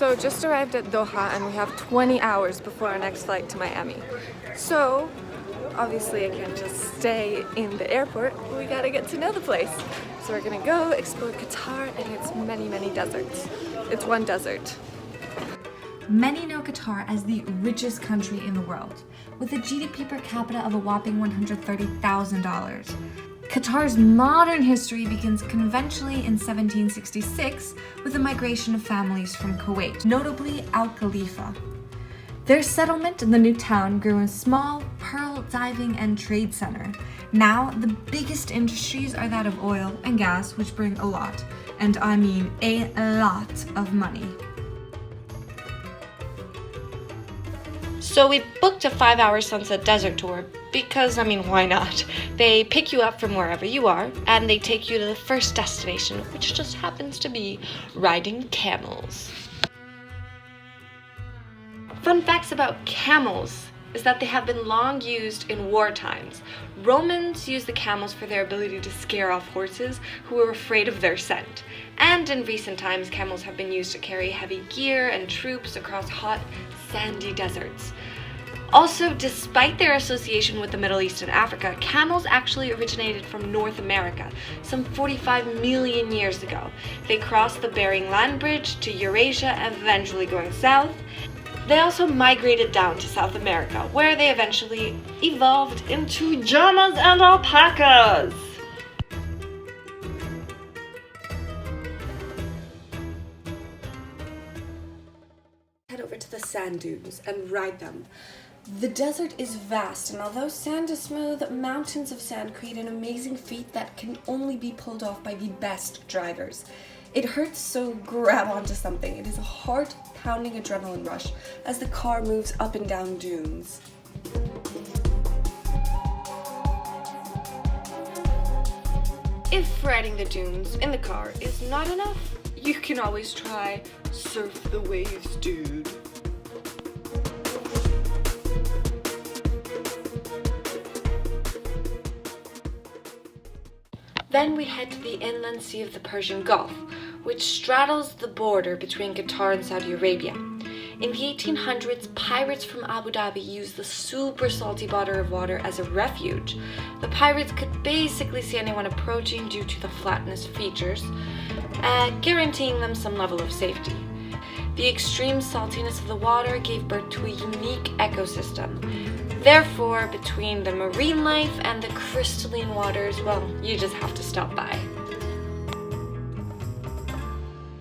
So just arrived at Doha and we have 20 hours before our next flight to Miami. So obviously I can't just stay in the airport, we gotta get to know the place. So we're gonna go explore Qatar and its many deserts. It's one desert. Many know Qatar as the richest country in the world, with a GDP per capita of a whopping $130,000. Qatar's modern history begins conventionally in 1766 with the migration of families from Kuwait, notably Al Khalifa. Their settlement in the new town grew a small pearl diving and trade center. Now, the biggest industries are that of oil and gas, which bring a lot, and I mean a lot of money. So we booked a 5-hour sunset desert tour because, why not? They pick you up from wherever you are and they take you to the first destination, which just happens to be riding camels. Fun facts about camels is that they have been long used in war times. Romans used the camels for their ability to scare off horses who were afraid of their scent. And in recent times, camels have been used to carry heavy gear and troops across hot, sandy deserts. Also, despite their association with the Middle East and Africa, camels actually originated from North America some 45 million years ago. They crossed the Bering Land Bridge to Eurasia and eventually going south. They also migrated down to South America, where they eventually evolved into llamas and alpacas. Head over to the sand dunes and ride them. The desert is vast, and although sand is smooth, mountains of sand create an amazing feat that can only be pulled off by the best drivers. It hurts, so grab onto something. It is a heart-pounding adrenaline rush as the car moves up and down dunes. If riding the dunes in the car is not enough, you can always try surf the waves, dude. Then we head to the inland sea of the Persian Gulf, which straddles the border between Qatar and Saudi Arabia. In the 1800s, pirates from Abu Dhabi used the super salty body of water as a refuge. The pirates could basically see anyone approaching due to the flatness features, guaranteeing them some level of safety. The extreme saltiness of the water gave birth to a unique ecosystem. Therefore, between the marine life and the crystalline waters, well, you just have to stop by.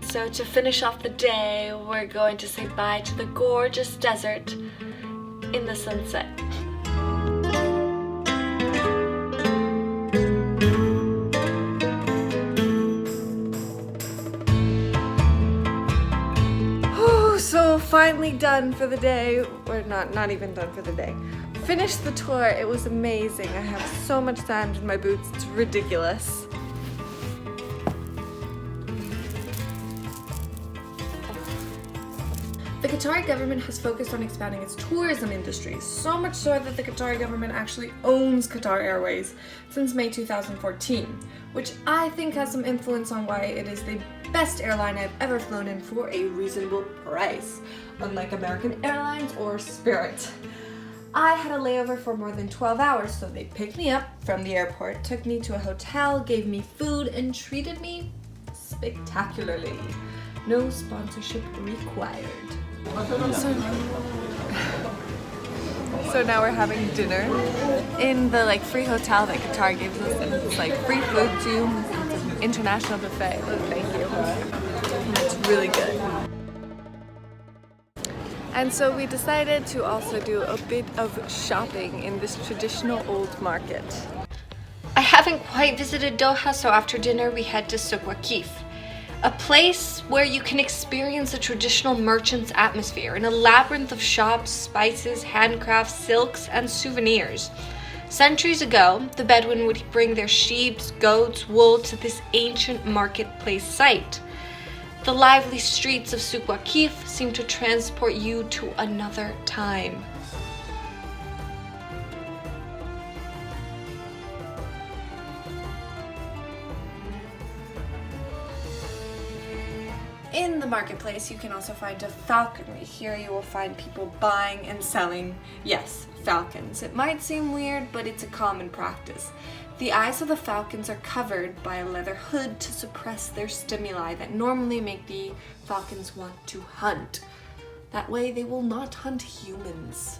So to finish off the day, we're going to say bye to the gorgeous desert in the sunset. So finally done for the day, or not even done for the day. Finished the tour, it was amazing. I have so much sand in my boots, it's ridiculous. The Qatari government has focused on expanding its tourism industry, so much so that the Qatari government actually owns Qatar Airways since May 2014, which I think has some influence on why it is the best airline I've ever flown in for a reasonable price, unlike American Airlines or Spirit. I had a layover for more than 12 hours, so they picked me up from the airport, took me to a hotel, gave me food, and treated me spectacularly. No sponsorship required. So now we're having dinner in the free hotel that Qatar gives us, and it's free food too. It's an international buffet. Oh, thank you. And it's really good. And so we decided to also do a bit of shopping in this traditional old market. I haven't quite visited Doha, so after dinner we head to Souq Waqif, a place where you can experience a traditional merchant's atmosphere in a labyrinth of shops, spices, handcrafts, silks, and souvenirs. Centuries ago, the Bedouin would bring their sheep, goats, wool to this ancient marketplace site. The lively streets of Souq Waqif seem to transport you to another time. In the marketplace, you can also find a falconry. Here you will find people buying and selling, yes, falcons. It might seem weird, but it's a common practice. The eyes of the falcons are covered by a leather hood to suppress their stimuli that normally make the falcons want to hunt. That way they will not hunt humans,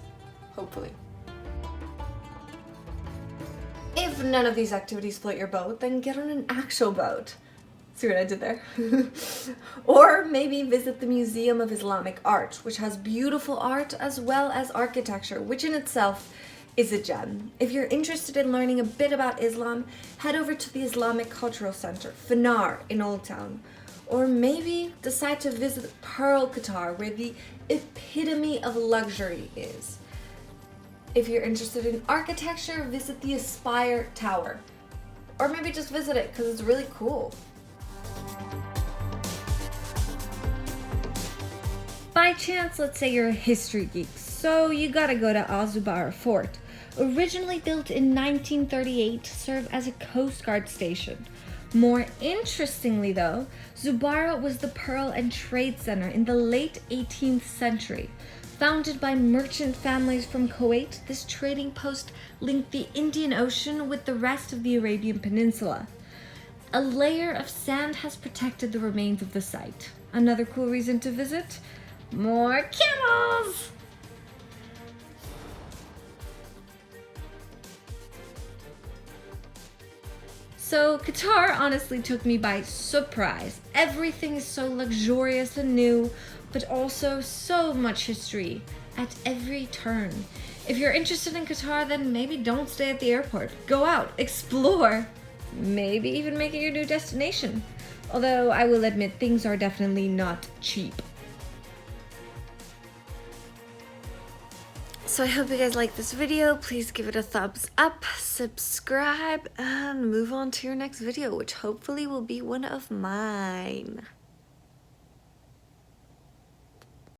hopefully. If none of these activities float your boat, then get on an actual boat. See what I did there? Or maybe visit the Museum of Islamic Art, which has beautiful art as well as architecture, which in itself is a gem. If you're interested in learning a bit about Islam, head over to the Islamic Cultural Center, Fanar, in Old Town. Or maybe decide to visit Pearl, Qatar, where the epitome of luxury is. If you're interested in architecture, visit the Aspire Tower. Or maybe just visit it because it's really cool. By chance, let's say you're a history geek, so you gotta go to Zubara Fort. Originally built in 1938 to serve as a Coast Guard station. More interestingly though, Zubara was the pearl and trade center in the late 18th century. Founded by merchant families from Kuwait, this trading post linked the Indian Ocean with the rest of the Arabian Peninsula. A layer of sand has protected the remains of the site. Another cool reason to visit? More camels! So Qatar honestly took me by surprise. Everything is so luxurious and new, but also so much history at every turn. If you're interested in Qatar, then maybe don't stay at the airport. Go out, explore, maybe even make it your new destination. Although I will admit things are definitely not cheap. So I hope you guys like this video. Please give it a thumbs up, subscribe, and move on to your next video, which hopefully will be one of mine.